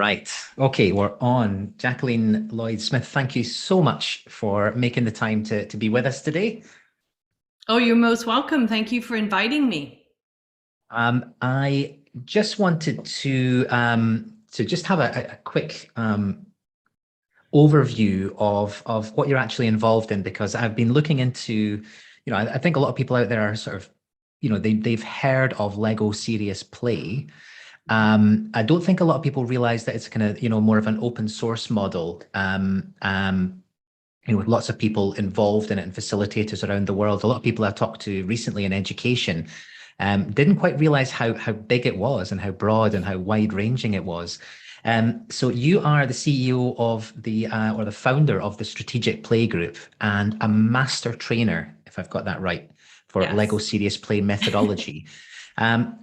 Right. Okay, we're on. Jacqueline Lloyd Smith, thank you so much for making the time to be with us today. Oh, you're most welcome. Thank you for inviting me. I just wanted to just have a quick overview of what you're actually involved in, because I've been looking into, I think a lot of people out there are sort of, they've heard of Lego Serious Play. I don't think a lot of people realize that it's kind of, more of an open source model. With lots of people involved in it and facilitators around the world. A lot of people I've talked to recently in education didn't quite realize how big it was and how broad and how wide ranging it was. So you are the CEO of the or the founder of the Strategic Play Group and a master trainer, if I've got that right, for Lego Yes. Serious Play methodology. Um,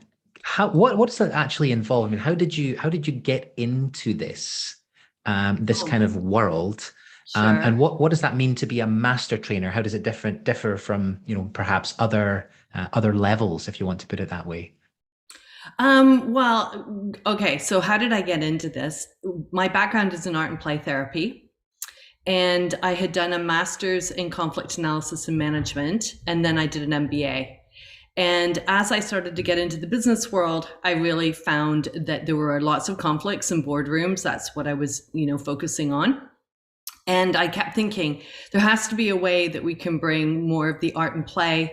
what does that actually involve? I mean, how did you get into this Oh, kind of world? And sure. what does that mean to be a master trainer? How does it differ from, perhaps other levels, if you want to put it that way? Okay. So how did I get into this? My background is in art and play therapy, and I had done a master's in conflict analysis and management, and then I did an MBA. And as I started to get into the business world, I really found that there were lots of conflicts in boardrooms. That's what I was, focusing on. And I kept thinking there has to be a way that we can bring more of the art and play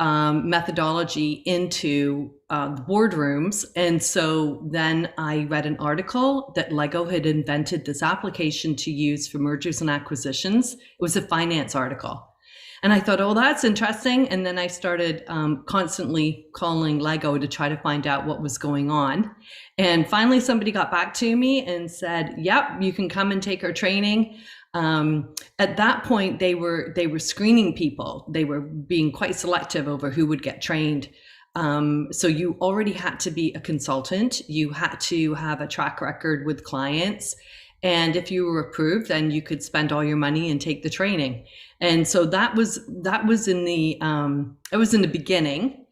methodology into the boardrooms. And so then I read an article that Lego had invented this application to use for mergers and acquisitions. It was a finance article. And I thought, oh, that's interesting. And then I started constantly calling Lego to try to find out what was going on. And finally, somebody got back to me and said, yep, you can come and take our training. At that point, they were screening people. They were being quite selective over who would get trained. So you already had to be a consultant. You had to have a track record with clients. And if you were approved, then you could spend all your money and take the training. And so that was in the it was in the beginning.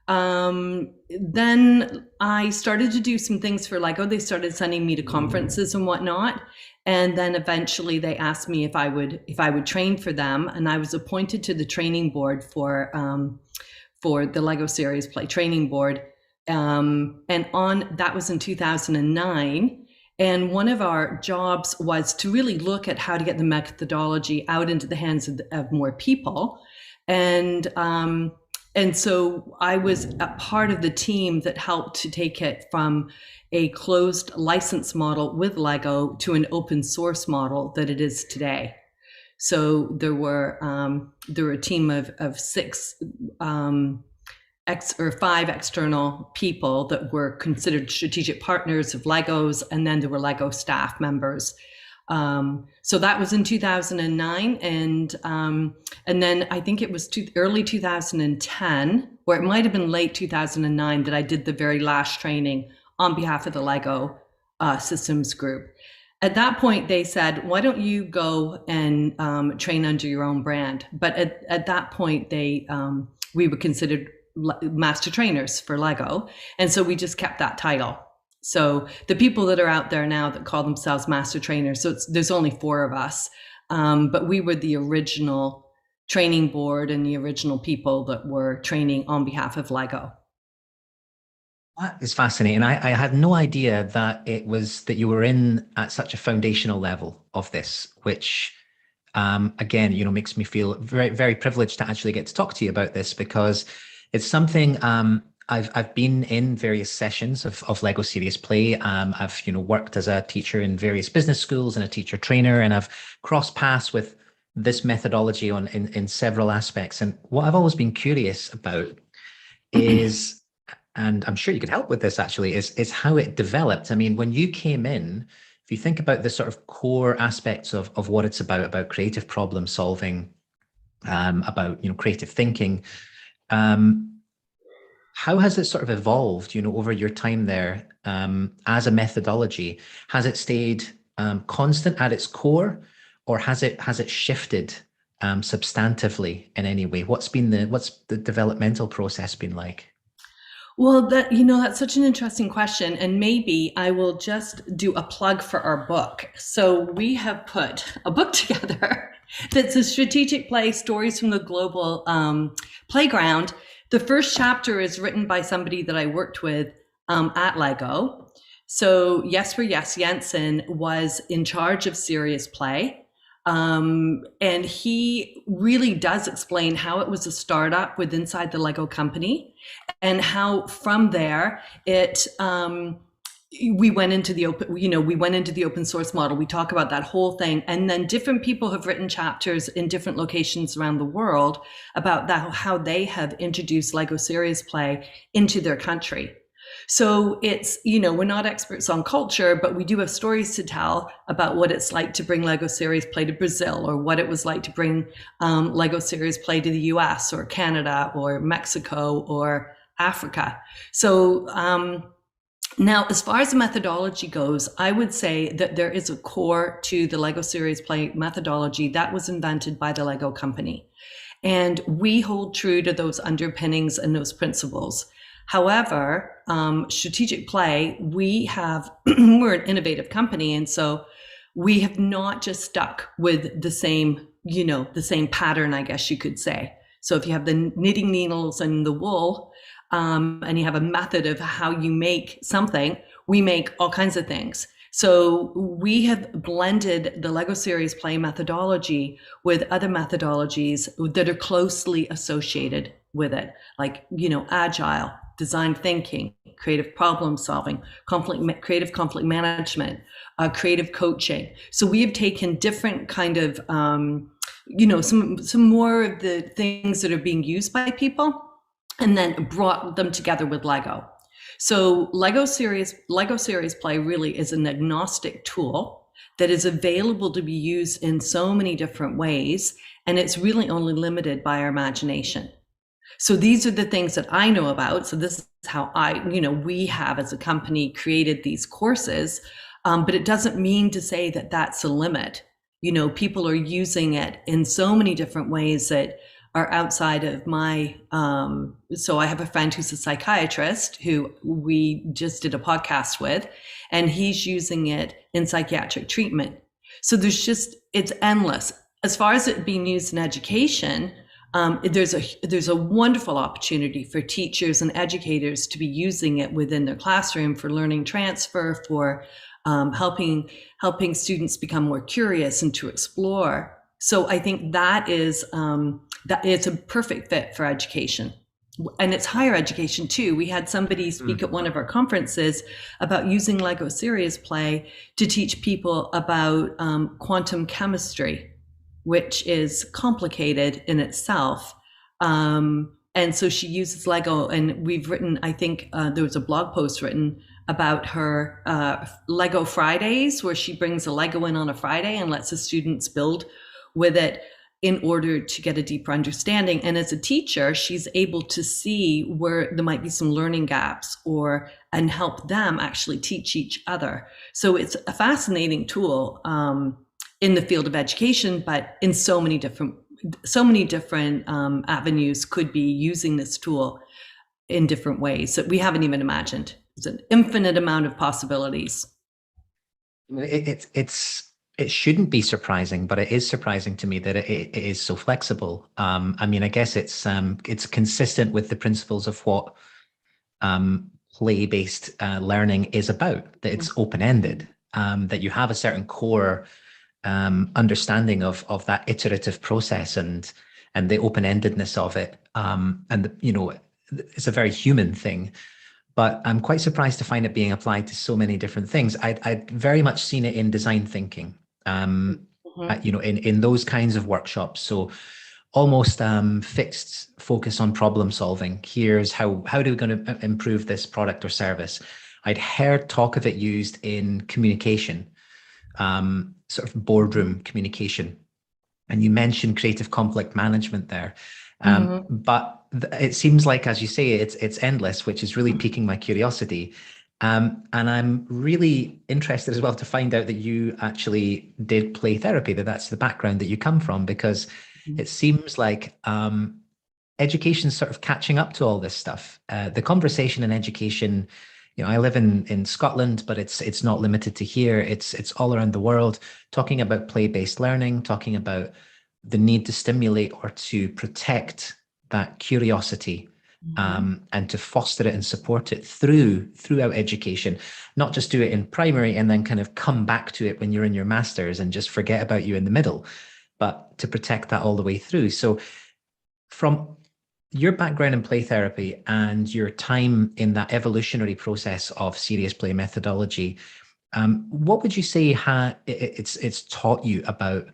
Then I started to do some things for Lego. They started sending me to conferences and whatnot. And then eventually they asked me if I would train for them. And I was appointed to the training board for the Lego Series Play training board. And on that was in 2009. And one of our jobs was to really look at how to get the methodology out into the hands of more people. And and so I was a part of the team that helped to take it from a closed license model with Lego to an open source model that it is today. So there were a team of six or five external people that were considered strategic partners of Legos, and then there were Lego staff members. So that was in 2009, and then I think it was early 2010, or it might have been late 2009, that I did the very last training on behalf of the Lego systems group. At that point, they said, "Why don't you go and train under your own brand?" But at that point, we were considered master trainers for Lego, and so we just kept that title. So the people that are out there now that call themselves master trainers, so there's only four of us, but we were the original training board and the original people that were training on behalf of Lego. That is fascinating. I had no idea that it was that you were in at such a foundational level of this, which again, makes me feel very, very privileged to actually get to talk to you about this, because it's something I've been in various sessions of Lego Serious Play. I've worked as a teacher in various business schools and a teacher trainer, and I've crossed paths with this methodology in several aspects. And what I've always been curious about is, and I'm sure you could help with this actually, is how it developed. I mean, when you came in, if you think about the sort of core aspects of what it's about creative problem solving, about creative thinking, um, how has it sort of evolved, over your time there, as a methodology? Has it stayed constant at its core, or has it shifted substantively in any way? What's the developmental process been like? Well, that's such an interesting question. And maybe I will just do a plug for our book. So we have put a book together that's a strategic play, Stories from the Global Playground. The first chapter is written by somebody that I worked with at Lego. So Jesper Jensen was in charge of serious play. And he really does explain how it was a startup with inside the Lego company, and how from there we went into the open source model. We talk about that whole thing, and then different people have written chapters in different locations around the world about that, how they have introduced Lego Serious Play into their country. So it's, we're not experts on culture, but we do have stories to tell about what it's like to bring Lego Serious Play to Brazil, or what it was like to bring Lego Serious Play to the US or Canada or Mexico or Africa. So now, as far as the methodology goes, I would say that there is a core to the Lego Serious Play methodology that was invented by the Lego company. And we hold true to those underpinnings and those principles. However, strategic play, we're an innovative company. And so we have not just stuck with the same pattern, I guess you could say. So if you have the knitting needles and the wool, and you have a method of how you make something, we make all kinds of things. So we have blended the Lego Serious Play methodology with other methodologies that are closely associated with it, like, agile, design thinking, creative problem solving, creative conflict management, creative coaching. So we have taken different kind of, some more of the things that are being used by people, and then brought them together with Lego. So Lego Serious Play really is an agnostic tool that is available to be used in so many different ways, and it's really only limited by our imagination. So these are the things that I know about. So this is how we have as a company created these courses, but it doesn't mean to say that that's a limit. People are using it in so many different ways that are outside of my, so I have a friend who's a psychiatrist who we just did a podcast with, and he's using it in psychiatric treatment. So it's endless. As far as it being used in education, there's a wonderful opportunity for teachers and educators to be using it within their classroom for learning transfer, for helping students become more curious and to explore. So I think that it's a perfect fit for education. And it's higher education too. We had somebody speak at one of our conferences about using Lego Serious Play to teach people about quantum chemistry, which is complicated in itself. And so she uses Lego, and we've written, I think there was a blog post written about her Lego Fridays, where she brings a Lego in on a Friday and lets the students build with it in order to get a deeper understanding. And as a teacher, she's able to see where there might be some learning gaps, and help them actually teach each other. So it's a fascinating tool in the field of education, but in so many different avenues could be using this tool in different ways that we haven't even imagined. It's an infinite amount of possibilities. It shouldn't be surprising, but it is surprising to me that it is so flexible. I guess it's consistent with the principles of what play-based learning is about, that it's open-ended, that you have a certain core understanding of that iterative process and the open-endedness of it. It's a very human thing. But I'm quite surprised to find it being applied to so many different things. I'd very much seen it in design thinking, in those kinds of workshops. So almost fixed focus on problem solving. Here's how are we going to improve this product or service? I'd heard talk of it used in communication, sort of boardroom communication. And you mentioned creative conflict management there. But it seems like, as you say, it's endless, which is really piquing my curiosity. And I'm really interested as well to find out that you actually did play therapy, that's the background that you come from, because it seems like education's sort of catching up to all this stuff. The conversation in education, I live in Scotland, but it's not limited to here. It's all around the world, talking about play-based learning, talking about the need to stimulate or to protect that curiosity, and to foster it and support it throughout education, not just do it in primary and then kind of come back to it when you're in your master's and just forget about you in the middle, but to protect that all the way through. So from your background in play therapy and your time in that evolutionary process of serious play methodology, what would you say it's taught you about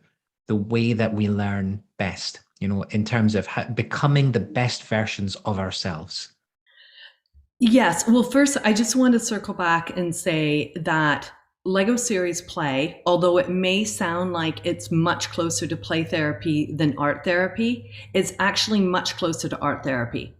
the way that we learn best, in terms of becoming the best versions of ourselves? Yes. Well, first, I just want to circle back and say that Lego series play, although it may sound like it's much closer to play therapy than art therapy, it's actually much closer to art therapy.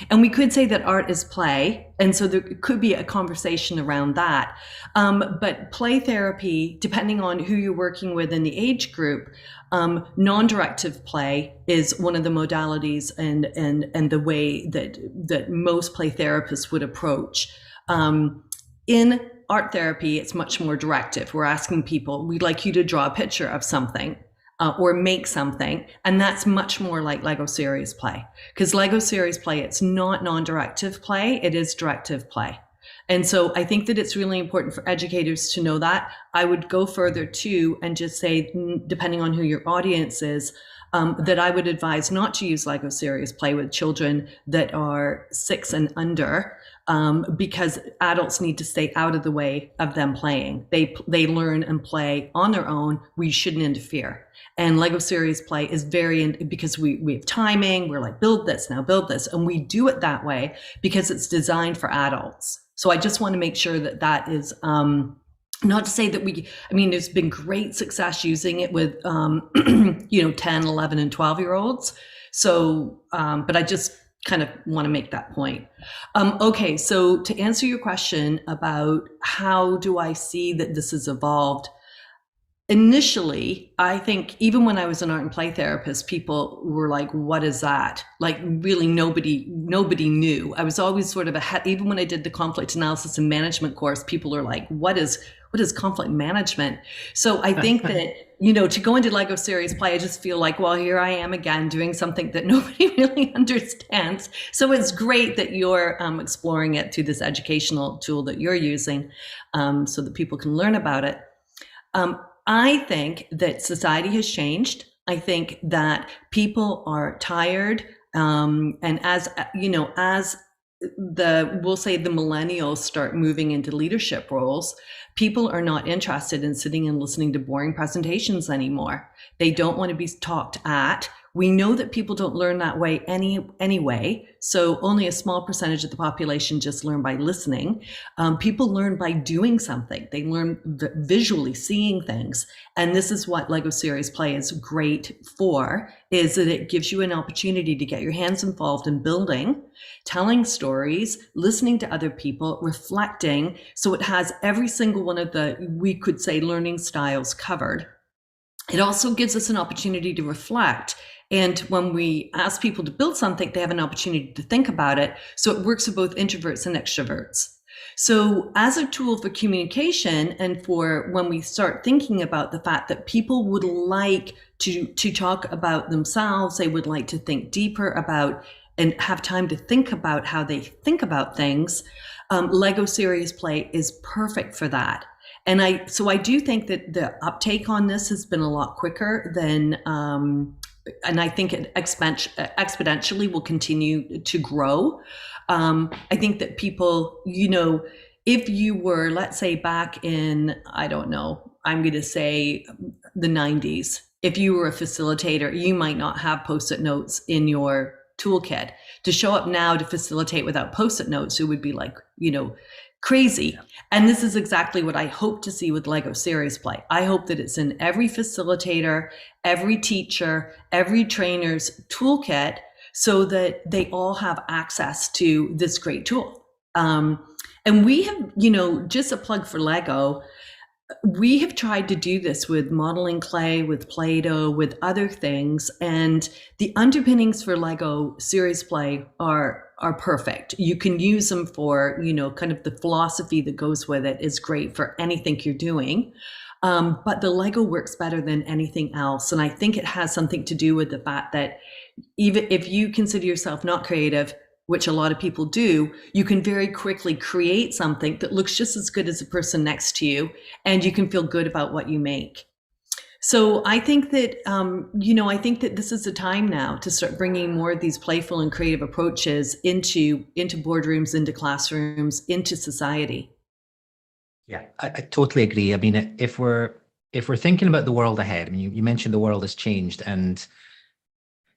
And we could say that art is play, and so there could be a conversation around that. But play therapy, depending on who you're working with in the age group, non-directive play is one of the modalities and the way that most play therapists would approach. In art therapy, it's much more directive. We're asking people, we'd like you to draw a picture of something. Or make something, and that's much more like Lego series play. Because Lego series play, it's not non-directive play, it is directive play. And so I think that it's really important for educators to know that. I would go further too and just say, depending on who your audience is, that I would advise not to use Lego series play with children that are 6 and under, because adults need to stay out of the way of them playing. They learn and play on their own. We shouldn't interfere. And Lego series play is because we have timing. We're like, build this, now build this. And we do it that way because it's designed for adults. So I just want to make sure that is, not to say that there's been great success using it with, 10, 11, and 12-year-olds. So, but I just kind of want to make that point. Okay, so to answer your question about how do I see that this has evolved, initially, I think even when I was an art and play therapist, people were like, what is that? Like really nobody knew. I was always sort of even when I did the conflict analysis and management course, people are like, what is conflict management? So I think that, to go into Lego series play, I just feel like, well, here I am again doing something that nobody really understands. So it's great that you're exploring it through this educational tool that you're using, so that people can learn about it. I think that society has changed. I think that people are tired. And as we'll say the millennials start moving into leadership roles, people are not interested in sitting and listening to boring presentations anymore. They don't want to be talked at. We know that people don't learn that way anyway. So only a small percentage of the population just learn by listening. People learn by doing something. They learn visually seeing things. And this is what Lego series play is great for, is that it gives you an opportunity to get your hands involved in building, telling stories, listening to other people, reflecting. So it has every single one of the, we could say, learning styles covered. It also gives us an opportunity to reflect. And when we ask people to build something, they have an opportunity to think about it. So it works for both introverts and extroverts. So as a tool for communication, and for when we start thinking about the fact that people would like to talk about themselves, they would like to think deeper about and have time to think about how they think about things, Lego series play is perfect for that. And I do think that the uptake on this has been a lot quicker than, and I think it exponentially will continue to grow. I think that people, if you were, let's say back in, I don't know, I'm going to say the 90s, if you were a facilitator, you might not have Post-it notes in your toolkit. To show up now to facilitate without Post-it notes, it would be like, crazy. Yeah. And this is exactly what I hope to see with Lego series play. I hope that it's in every facilitator, every teacher, every trainer's toolkit, so that they all have access to this great tool. And we have, just a plug for Lego. We have tried to do this with modeling clay, with Play-Doh, with other things, and the underpinnings for Lego Serious Play are perfect. You can use them for, kind of the philosophy that goes with it is great for anything you're doing. But the Lego works better than anything else. And I think it has something to do with the fact that even if you consider yourself not creative, which a lot of people do, you can very quickly create something that looks just as good as the person next to you, and you can feel good about what you make. So I think that, I think that this is the time now to start bringing more of these playful and creative approaches into boardrooms, into classrooms, into society. Yeah, I totally agree. I mean, if we're thinking about the world ahead, I mean, you mentioned the world has changed, and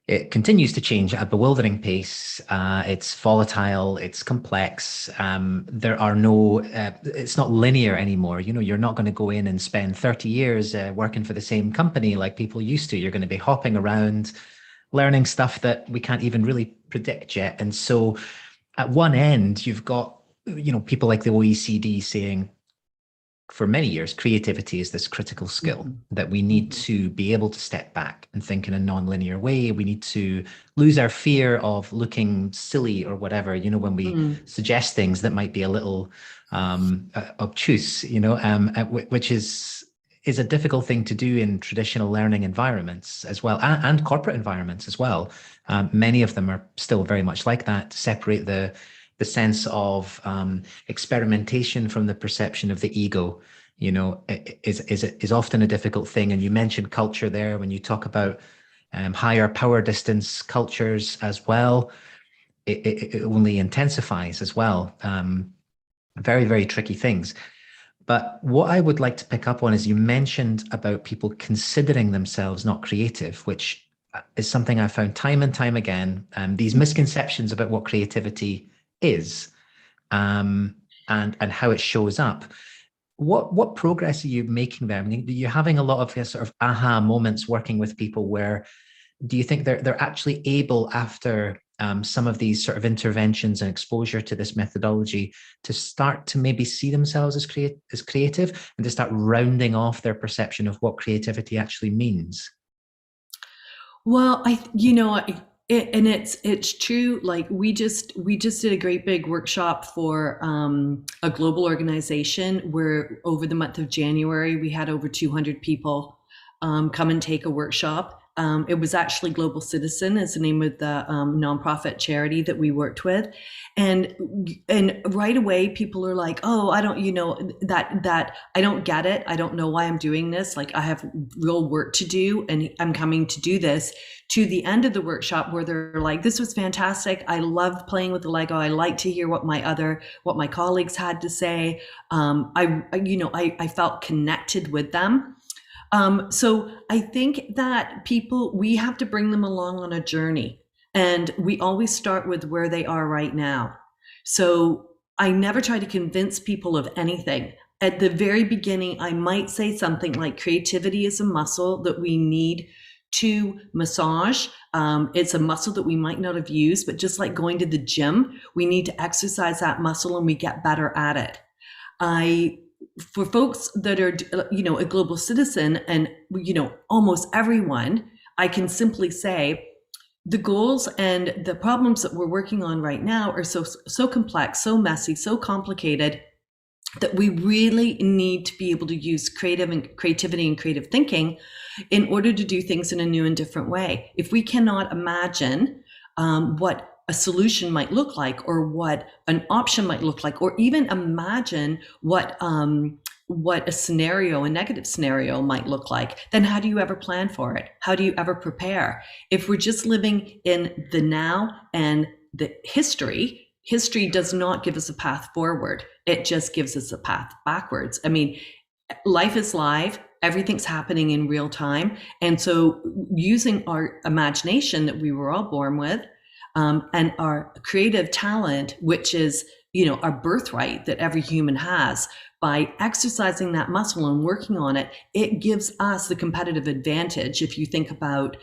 it continues to change at a bewildering pace. It's volatile, it's complex. There are no, it's not linear anymore. You're not going to go in and spend 30 years working for the same company like people used to. You're going to be hopping around, learning stuff that we can't even really predict yet. And so at one end, you've got, people like the OECD saying, for many years, creativity is this critical skill that we need to be able to step back and think in a non-linear way. We need to lose our fear of looking silly or whatever, when we suggest things that might be a little obtuse, which is a difficult thing to do in traditional learning environments as well, and corporate environments as well. Many of them are still very much like that, to separate the sense of experimentation from the perception of the ego, is often a difficult thing. And you mentioned culture there when you talk about higher power distance cultures as well. It only intensifies as well. Very, very tricky things. But what I would like to pick up on is you mentioned about people considering themselves not creative, which is something I found time and time again. These misconceptions about what creativity is, and how it shows up. What progress are you making there? I mean, you're having a lot of sort of aha moments working with people. Where do you think they're actually able, after some of these sort of interventions and exposure to this methodology, to start to maybe see themselves as creative, and to start rounding off their perception of what creativity actually means? Well, it's true. Like we just did a great big workshop for a global organization where over the month of January we had over 200 people come and take a workshop. It was actually Global Citizen is the name of the nonprofit charity that we worked with, and right away people are like, "Oh, I don't, that I don't get it. I don't know why I'm doing this. Like I have real work to do, and I'm coming to do this." To the end of the workshop, where they're like, "This was fantastic. I loved playing with the Lego. I like to hear what my colleagues had to say. I felt connected with them." So I think that we have to bring them along on a journey, and we always start with where they are right now. So I never try to convince people of anything. At the very beginning, I might say something like creativity is a muscle that we need to massage. It's a muscle that we might not have used, but just like going to the gym, we need to exercise that muscle and we get better at it. For folks that are, a global citizen and, almost everyone, I can simply say the goals and the problems that we're working on right now are so complex, so messy, so complicated that we really need to be able to use creativity and creative thinking in order to do things in a new and different way. If we cannot imagine what a solution might look like, or what an option might look like, or even imagine what a negative scenario might look like, then how do you ever plan for it? How do you ever prepare? If we're just living in the now and the history does not give us a path forward. It just gives us a path backwards. I mean, life is live. Everything's happening in real time. And so using our imagination that we were all born with, and our creative talent, which is, our birthright that every human has, by exercising that muscle and working on it, it gives us the competitive advantage. If you think about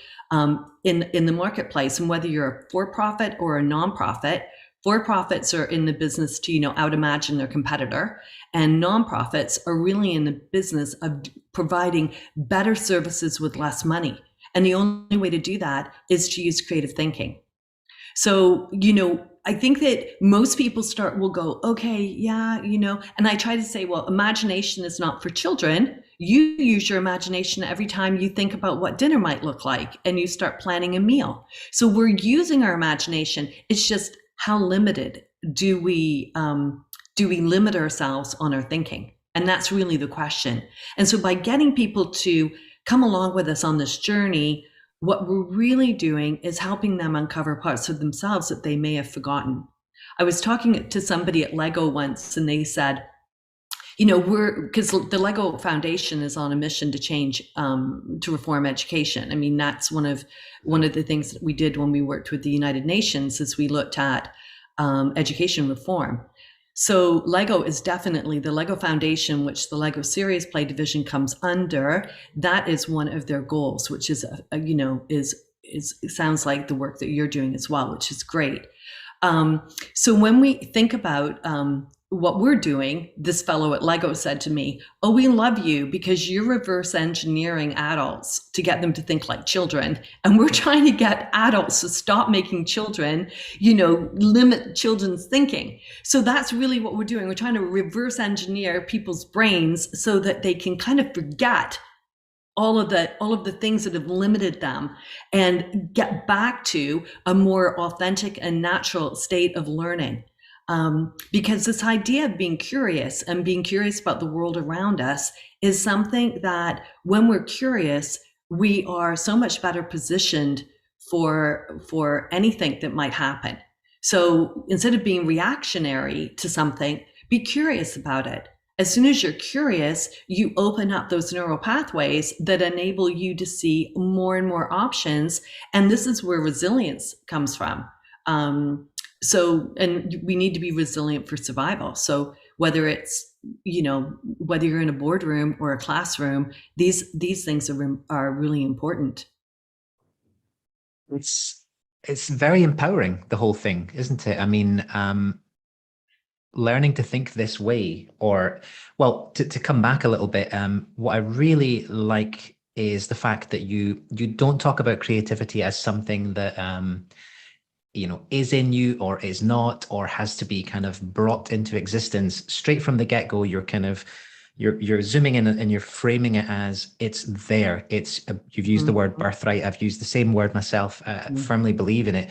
in the marketplace, and whether you're a for-profit or a nonprofit, For-profits are in the business to, out-imagine their competitor, and nonprofits are really in the business of providing better services with less money. And the only way to do that is to use creative thinking. So, I think that most people will go, okay, yeah, and I try to say, well, imagination is not for children. You use your imagination every time you think about what dinner might look like and you start planning a meal. So we're using our imagination. It's just how limited do we limit ourselves on our thinking? And that's really the question. And so by getting people to come along with us on this journey, what we're really doing is helping them uncover parts of themselves that they may have forgotten. I was talking to somebody at Lego once, and they said, because the Lego Foundation is on a mission to change, to reform education. I mean, that's one of the things that we did when we worked with the United Nations, is we looked at education reform. So Lego is definitely the Lego Foundation, which the Lego Serious Play division comes under. That is one of their goals, which is, it sounds like the work that you're doing as well, which is great. So when we think about what we're doing, this fellow at Lego said to me, "Oh, we love you because you're reverse engineering adults to get them to think like children. And we're trying to get adults to stop making children, limit children's thinking." So that's really what we're doing. We're trying to reverse engineer people's brains so that they can kind of forget all of the things that have limited them and get back to a more authentic and natural state of learning. Because this idea of being curious and being curious about the world around us is something that when we're curious, we are so much better positioned for anything that might happen. So instead of being reactionary to something, be curious about it. As soon as you're curious, you open up those neural pathways that enable you to see more and more options. And this is where resilience comes from. And we need to be resilient for survival. So whether it's, whether you're in a boardroom or a classroom, these things are really important. It's very empowering, the whole thing, isn't it? I mean, learning to think this way, to come back a little bit, what I really like is the fact that you don't talk about creativity as something that is in you or is not, or has to be kind of brought into existence straight from the get-go. You're zooming in and you're framing it as it's there. You've used the word birthright. I've used the same word myself. Firmly believe in it.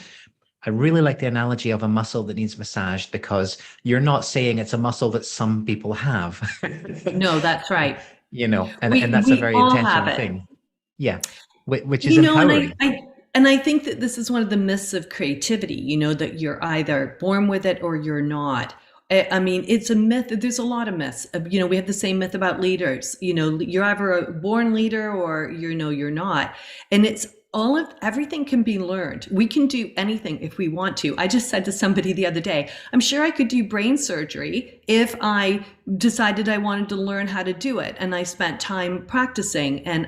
I really like the analogy of a muscle that needs massaged, because you're not saying it's a muscle that some people have. No, that's right. And that's a very intentional thing. Yeah, which is empowering. And I think that this is one of the myths of creativity, that you're either born with it or you're not. I mean, it's a myth. There's a lot of myths. We have the same myth about leaders. You're either a born leader or you're not. And it's everything can be learned. We can do anything if we want to. I just said to somebody the other day, I'm sure I could do brain surgery if I decided I wanted to learn how to do it. And I spent time practicing, and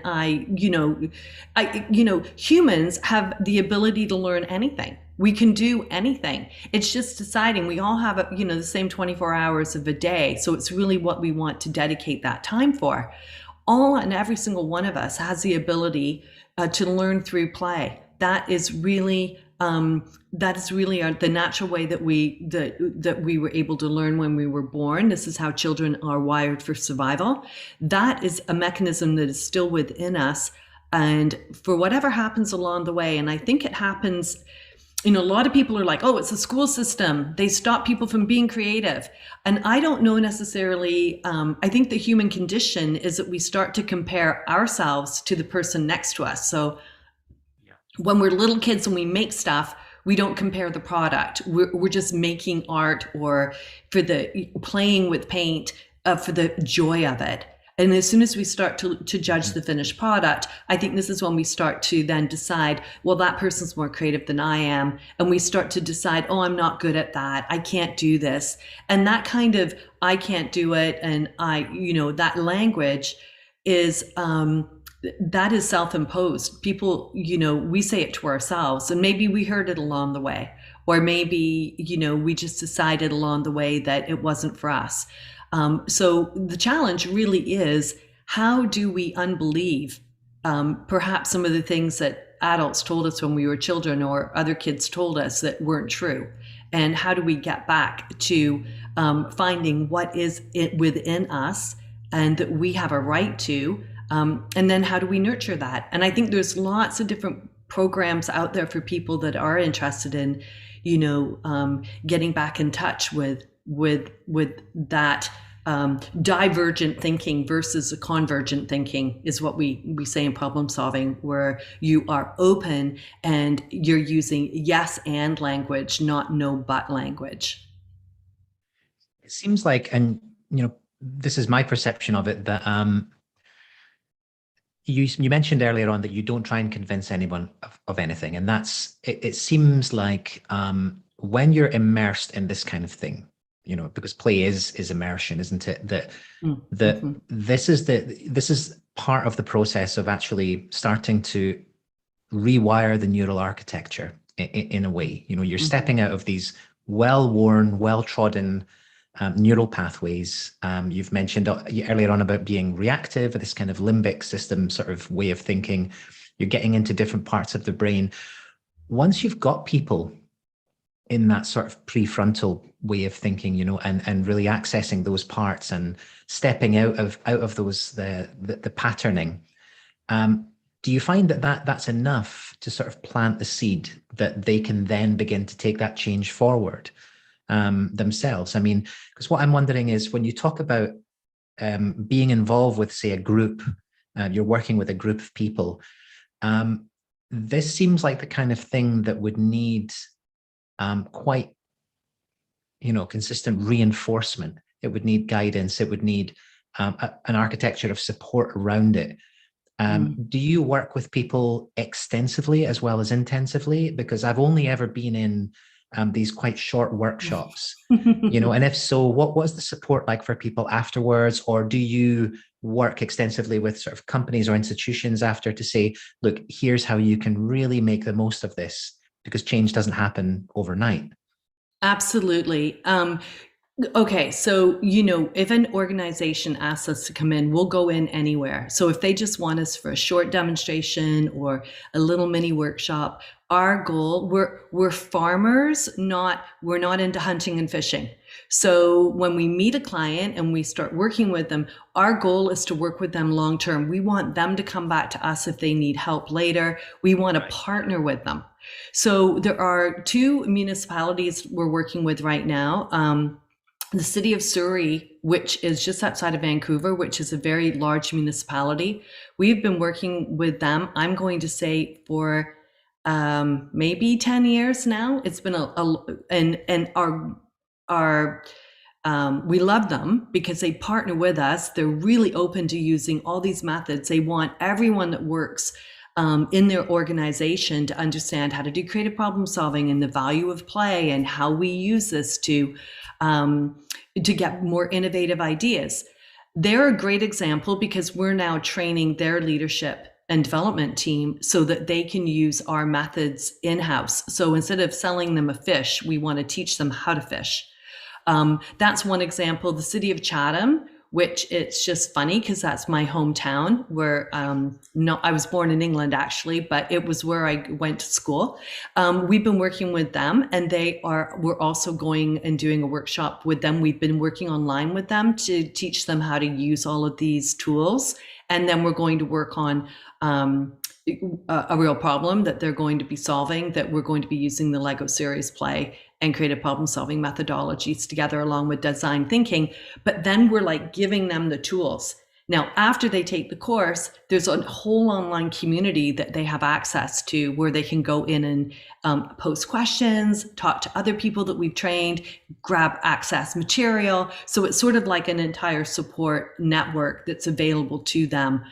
humans have the ability to learn anything. We can do anything. It's just deciding. We all have the same 24 hours of a day. So it's really what we want to dedicate that time for. All and every single one of us has the ability to learn through play. That is really the natural way that we were able to learn when we were born. This is how children are wired for survival. That is a mechanism that is still within us. And for whatever happens along the way, and I think it happens, a lot of people are like, oh, it's the school system. They stop people from being creative. And I don't know necessarily. I think the human condition is that we start to compare ourselves to the person next to us. So when we're little kids and we make stuff, we don't compare the product. We're just making art, or for the playing with paint, for the joy of it. And as soon as we start to judge the finished product, I think this is when we start to then decide, well, that person's more creative than I am. And we start to decide, oh, I'm not good at that. I can't do this. And that kind of, I can't do it. And that language is, that is self-imposed. People, we say it to ourselves, and maybe we heard it along the way, or maybe, we just decided along the way that it wasn't for us. So the challenge really is, how do we unbelieve perhaps some of the things that adults told us when we were children, or other kids told us that weren't true? And how do we get back to finding what is it within us and that we have a right to? And then how do we nurture that? And I think there's lots of different programs out there for people that are interested in, getting back in touch with that divergent thinking versus a convergent thinking, is what we say in problem solving, where you are open and you're using yes and language, not no but language. It seems like, and this is my perception of it, that you mentioned earlier on that you don't try and convince anyone of anything, and that's it seems like when you're immersed in this kind of thing, because play is immersion, isn't it? That this is part of the process of actually starting to rewire the neural architecture in a way. You're stepping out of these well-worn, well-trodden neural pathways. You've mentioned earlier on about being reactive, this kind of limbic system sort of way of thinking. You're getting into different parts of the brain. Once you've got people in that sort of prefrontal way of thinking, and really accessing those parts and stepping out of those the patterning, do you find that's enough to sort of plant the seed that they can then begin to take that change forward themselves? I mean, because what I'm wondering is, when you talk about being involved with, say, a group, you're working with a group of people, this seems like the kind of thing that would need quite, consistent reinforcement. It would need guidance. It would need an architecture of support around it. Do you work with people extensively as well as intensively? Because I've only ever been in these quite short workshops, and if so, what was the support like for people afterwards? Or do you work extensively with sort of companies or institutions after to say, look, here's how you can really make the most of this, because change doesn't happen overnight? Absolutely. Okay, so, if an organization asks us to come in, we'll go in anywhere. So if they just want us for a short demonstration or a little mini workshop, our goal, we're farmers, we're not into hunting and fishing. So when we meet a client and we start working with them, our goal is to work with them long term. We want them to come back to us if they need help later. We want to partner with them. So there are 2 municipalities we're working with right now. The city of Surrey, which is just outside of Vancouver, which is a very large municipality. We've been working with them, I'm going to say, for maybe 10 years now. It's been and we love them because they partner with us. They're really open to using all these methods. They want everyone that works in their organization to understand how to do creative problem solving and the value of play, and how we use this to get more innovative ideas. They're a great example because we're now training their leadership and development team so that they can use our methods in-house. So instead of selling them a fish, we want to teach them how to fish. That's one example. The city of Chatham, which it's just funny because that's my hometown, where I was born in England actually, but it was where I went to school. We've been working with them, and we're also going and doing a workshop with them. We've been working online with them to teach them how to use all of these tools. And then we're going to work on a real problem that they're going to be solving, that we're going to be using the Lego series play and creative problem solving methodologies together along with design thinking. But then we're like giving them the tools. Now, after they take the course, there's a whole online community that they have access to where they can go in and post questions, talk to other people that we've trained, grab access material. So it's sort of like an entire support network that's available to them.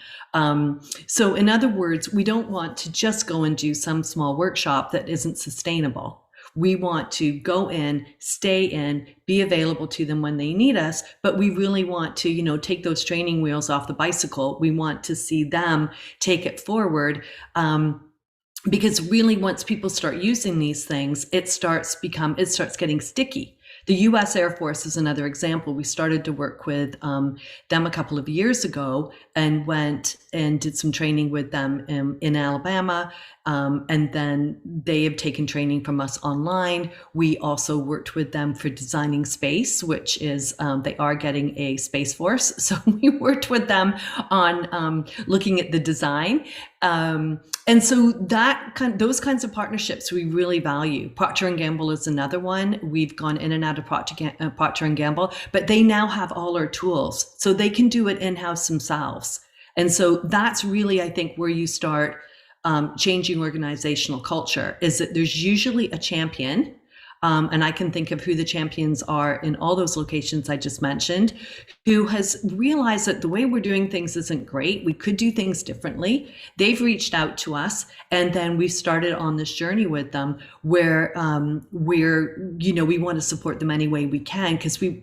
So in other words, we don't want to just go and do some small workshop that isn't sustainable. We want to go in, stay in, be available to them when they need us, but we really want to, take those training wheels off the bicycle. We want to see them take it forward. because really once people start using these things, it starts getting sticky. The US Air Force is another example. We started to work with them a couple of years ago and went and did some training with them in Alabama. And then they have taken training from us online. We also worked with them for designing space, which is they are getting a Space Force. So we worked with them on looking at the design. And so those kinds of partnerships we really value. Procter and Gamble is another one. We've gone in and out of Procter and Gamble, but they now have all our tools, so they can do it in-house themselves. And so that's really, I think, where you start changing organizational culture, is that there's usually a champion. And I can think of who the champions are in all those locations I just mentioned, who has realized that the way we're doing things isn't great. We could do things differently. They've reached out to us, and then we've started on this journey with them where we want to support them any way we can, because we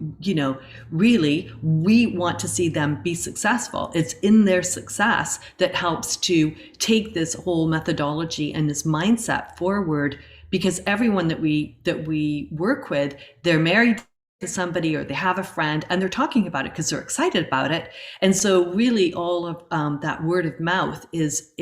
want to see them be successful. It's in their success that helps to take this whole methodology and this mindset forward. Because everyone that we work with, they're married to somebody or they have a friend and they're talking about it because they're excited about it. And so really all of that word of mouth is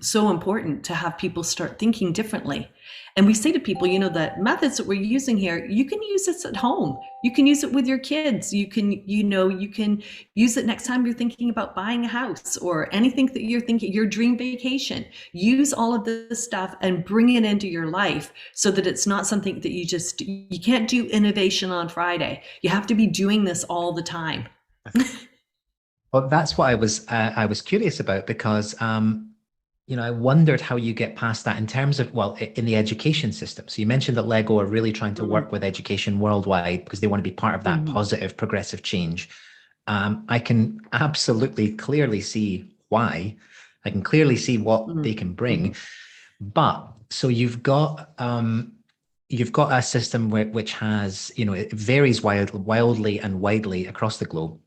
so important to have people start thinking differently. And we say to people, the methods that we're using here, you can use this at home. You can use it with your kids. You can use it next time you're thinking about buying a house or anything that you're thinking, your dream vacation. Use all of this stuff and bring it into your life so that it's not something that you can't do innovation on Friday. You have to be doing this all the time. Well, that's what I was curious about, because I wondered how you get past that in terms of, in the education system. So you mentioned that Lego are really trying to work with education worldwide because they want to be part of that positive, progressive change. I can absolutely clearly see why. I can clearly see what they can bring. But so you've got a system which has, it varies wildly and widely across the globe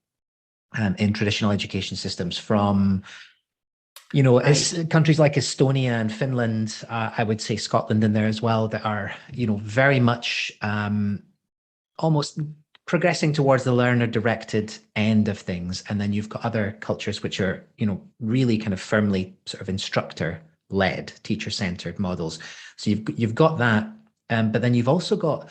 in traditional education systems from countries like Estonia and Finland, I would say Scotland in there as well, that are, very much almost progressing towards the learner-directed end of things. And then you've got other cultures which are, really kind of firmly sort of instructor-led, teacher-centered models. So you've got that, but then you've also got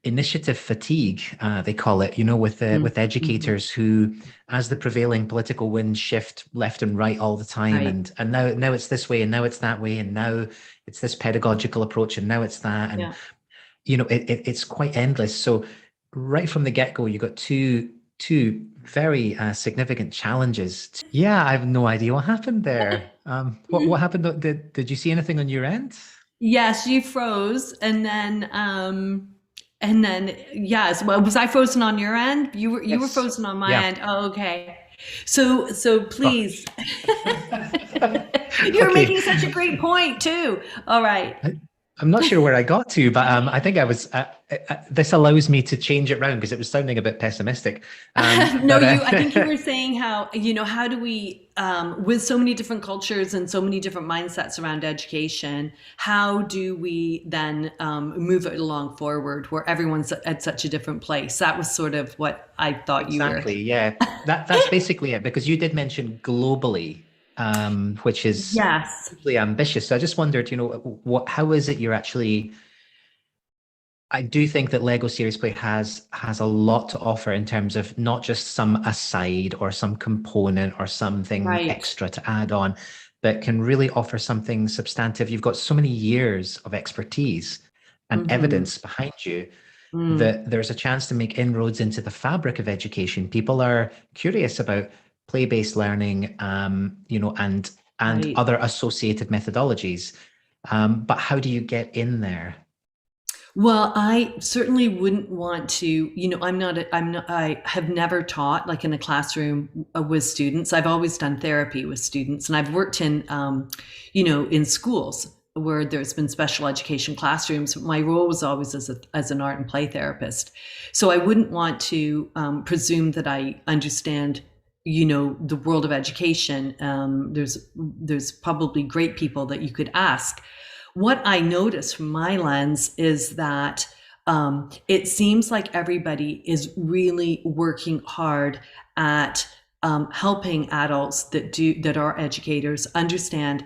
initiative fatigue, they call it, with educators who, as the prevailing political winds shift left and right all the time, and now it's this way, and now it's that way, and now it's this pedagogical approach, and now it's that, and it's quite endless. So right from the get-go, you got two very significant challenges. Yeah, I have no idea what happened there. What happened? Did you see anything on your end? Yes, you froze, and then yes, well, was I frozen on your end? You were frozen on my end. Oh, okay. So please. You're making such a great point too. All right. I'm not sure where I got to, but I think I was. This allows me to change it around because it was sounding a bit pessimistic. I think you were saying how do we, with so many different cultures and so many different mindsets around education, how do we then move it along forward where everyone's at such a different place? That was sort of what I thought you were. Exactly. Yeah, that's basically it, because you did mention globally. Which is really ambitious. So I just wondered, how is it you're actually? I do think that Lego Serious Play has a lot to offer in terms of not just some aside or some component or something extra to add on, but can really offer something substantive. You've got so many years of expertise and evidence behind you that there's a chance to make inroads into the fabric of education. People are curious about play-based learning, and other associated methodologies. But how do you get in there? Well, I certainly wouldn't want to, I have never taught like in a classroom with students. I've always done therapy with students, and I've worked in, in schools where there's been special education classrooms. My role was always as an art and play therapist. So I wouldn't want to presume that I understand the world of education. There's probably great people that you could ask. What I notice from my lens is that it seems like everybody is really working hard at helping adults that are educators understand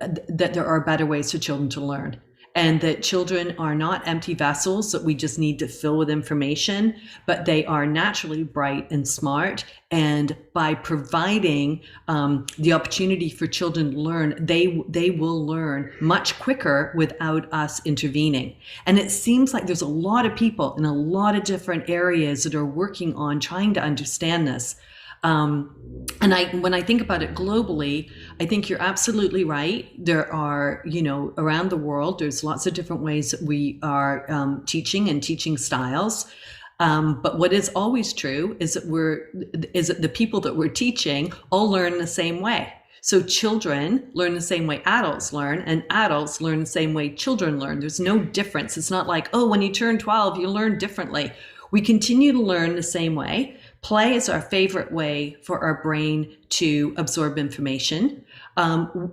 that there are better ways for children to learn, and that children are not empty vessels that we just need to fill with information, but they are naturally bright and smart. And by providing the opportunity for children to learn, they will learn much quicker without us intervening. And it seems like there's a lot of people in a lot of different areas that are working on trying to understand this. And when I think about it globally, I think you're absolutely right. There are, around the world, there's lots of different ways that we are teaching and teaching styles. But what is always true is that the people that we're teaching all learn the same way. So children learn the same way adults learn, and adults learn the same way children learn. There's no difference. It's not like, oh, when you turn 12, you learn differently. We continue to learn the same way. Play is our favorite way for our brain to absorb information.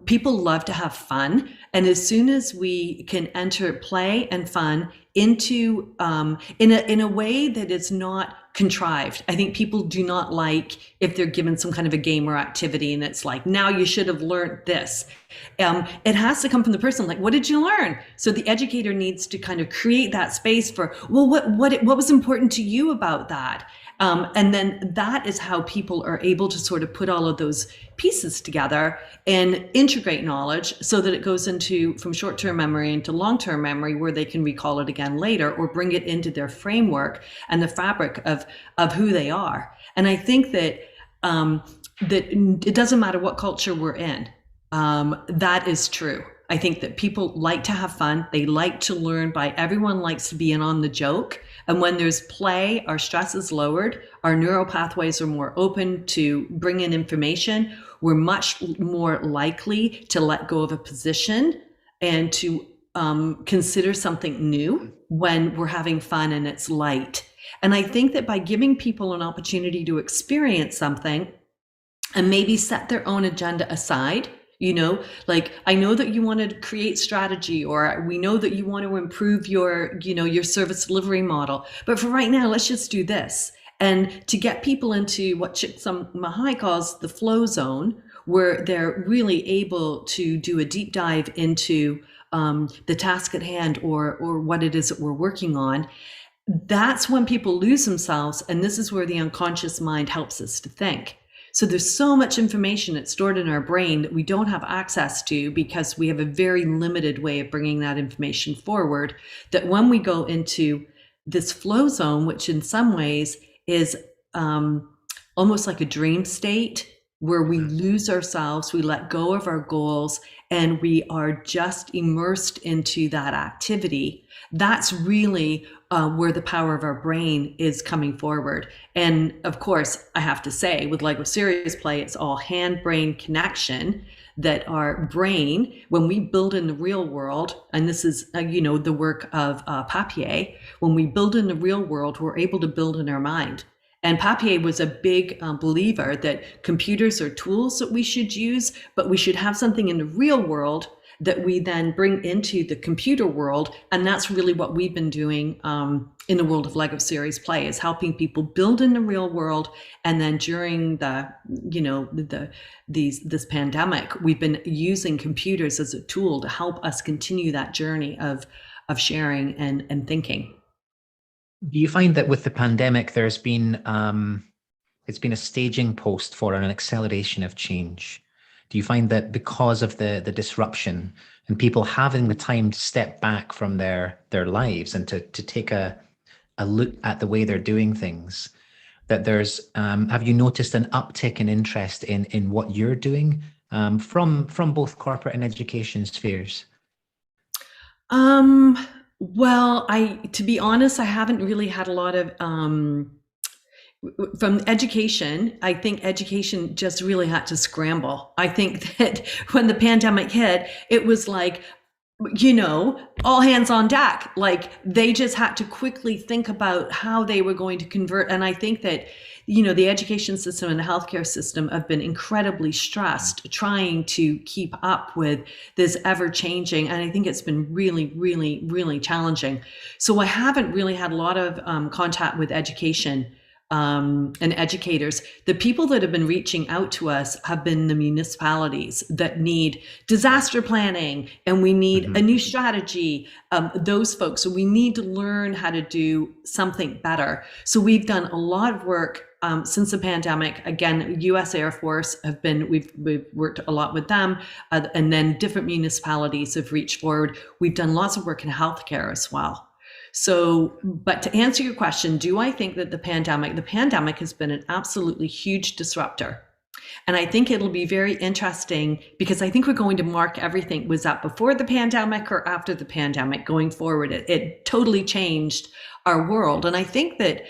People love to have fun. And as soon as we can enter play and fun into in a way that is not contrived. I think people do not like if they're given some kind of a game or activity and it's like, now you should have learned this. It has to come from the person, like, what did you learn? So the educator needs to kind of create that space for, well, what was important to you about that? And then that is how people are able to sort of put all of those pieces together and integrate knowledge so that it goes from short-term memory into long-term memory, where they can recall it again later or bring it into their framework and the fabric of who they are. And I think that that it doesn't matter what culture we're in. That is true. I think that people like to have fun. They like to learn everyone likes to be in on the joke. And when there's play, our stress is lowered. Our neural pathways are more open to bring in information. We're much more likely to let go of a position and to consider something new when we're having fun and it's light. And I think that by giving people an opportunity to experience something and maybe set their own agenda aside, like, I know that you want to create strategy, or we know that you want to improve your service delivery model. But for right now, let's just do this. And to get people into what Csikszentmihalyi calls the flow zone, where they're really able to do a deep dive into the task at hand or what it is that we're working on. That's when people lose themselves. And this is where the unconscious mind helps us to think. So there's so much information that's stored in our brain that we don't have access to because we have a very limited way of bringing that information forward, that when we go into this flow zone, which in some ways is almost like a dream state, where we lose ourselves, we let go of our goals, and we are just immersed into that activity. That's really where the power of our brain is coming forward. And of course, I have to say, with Lego Serious Play, it's all hand-brain connection, that our brain, when we build in the real world, and this is, the work of Papier, when we build in the real world, we're able to build in our mind. And Papier was a big believer that computers are tools that we should use, but we should have something in the real world that we then bring into the computer world. And that's really what we've been doing in the world of Lego Serious Play, is helping people build in the real world. And then during this pandemic, we've been using computers as a tool to help us continue that journey of sharing and thinking. Do you find that with the pandemic, there's been it's been a staging post for an acceleration of change? Do you find that because of the disruption and people having the time to step back from their lives and to take a look at the way they're doing things, that there's have you noticed an uptick in interest in what you're doing from both corporate and education spheres? Well, to be honest, I haven't really had a lot of, from education. I think education just really had to scramble. I think that when the pandemic hit, it was like, all hands on deck. Like they just had to quickly think about how they were going to convert. And I think that, the education system and the healthcare system have been incredibly stressed trying to keep up with this ever changing. And I think it's been really, really, really challenging. So I haven't really had a lot of contact with education and educators. The people that have been reaching out to us have been the municipalities that need disaster planning, and we need a new strategy. Those folks, so we need to learn how to do something better. So we've done a lot of work since the pandemic. Again, U.S. Air Force we've worked a lot with them, and then different municipalities have reached forward. We've done lots of work in healthcare as well. So, but to answer your question, do I think that the pandemic has been an absolutely huge disruptor? And I think it'll be very interesting because I think we're going to mark everything. Was that before the pandemic or after the pandemic going forward? It totally changed our world. And I think that,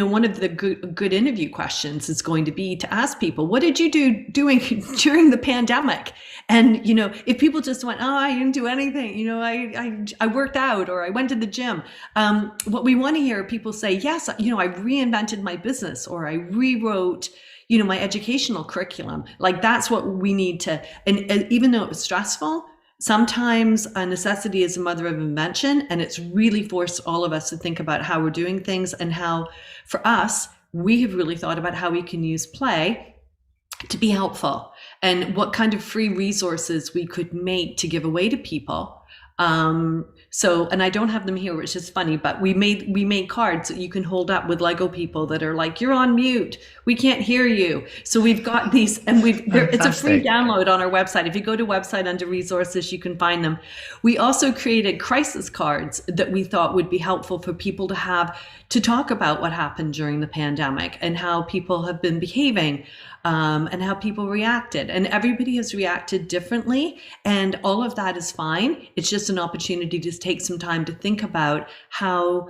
one of the good interview questions is going to be to ask people, what did you doing during the pandemic? And, if people just went, oh, I didn't do anything, I worked out or I went to the gym. What we want to hear people say, yes, I reinvented my business or I rewrote, my educational curriculum. Like that's what we need to, and even though it was stressful, sometimes a necessity is the mother of invention, and it's really forced all of us to think about how we're doing things and how, for us, we have really thought about how we can use play to be helpful and what kind of free resources we could make to give away to people. And I don't have them here, which is funny, but we made cards that you can hold up with Lego people that are like, you're on mute, we can't hear you. So we've got these, and it's a free download on our website. If you go to website under resources, you can find them. We also created crisis cards that we thought would be helpful for people to have to talk about what happened during the pandemic and how people have been behaving. And how people reacted, and everybody has reacted differently, and all of that is fine. It's just an opportunity to take some time to think about how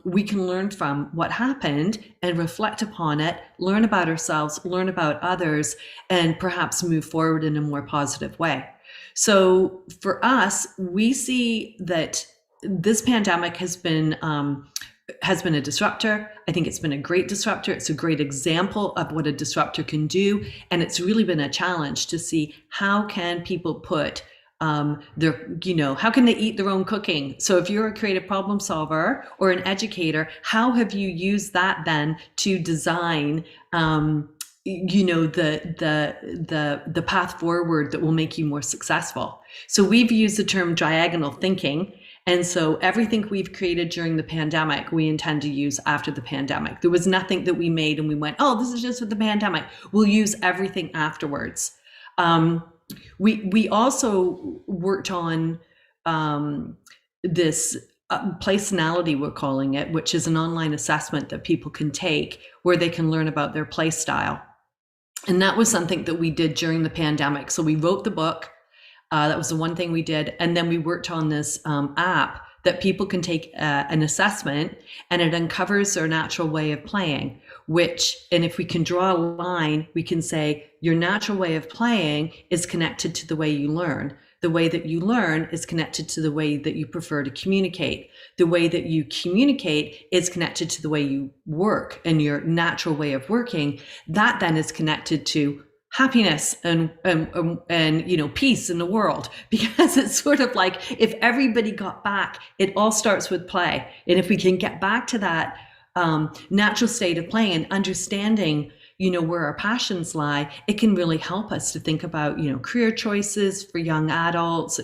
we can learn from what happened and reflect upon it, learn about ourselves, learn about others, and perhaps move forward in a more positive way. So for us, we see that this pandemic has been a disruptor. I think it's been a great disruptor. It's a great example of what a disruptor can do. And it's really been a challenge to see how can people put how can they eat their own cooking? So if you're a creative problem solver or an educator, how have you used that then to design the path forward that will make you more successful? So we've used the term diagonal thinking. And so everything we've created during the pandemic, we intend to use after the pandemic. There was nothing that we made and we went, oh, this is just for the pandemic. We'll use everything afterwards. We also worked on this Playsonality, we're calling it, which is an online assessment that people can take where they can learn about their play style. And that was something that we did during the pandemic. So we wrote the book. That was the one thing we did. And then we worked on this app that people can take an assessment, and it uncovers their natural way of playing, and if we can draw a line, we can say your natural way of playing is connected to the way you learn. The way that you learn is connected to the way that you prefer to communicate. The way that you communicate is connected to the way you work, and your natural way of working, that then is connected to happiness and peace in the world, because it's sort of like if everybody got back, it all starts with play. And if we can get back to that natural state of play and understanding, where our passions lie, it can really help us to think about, career choices for young adults,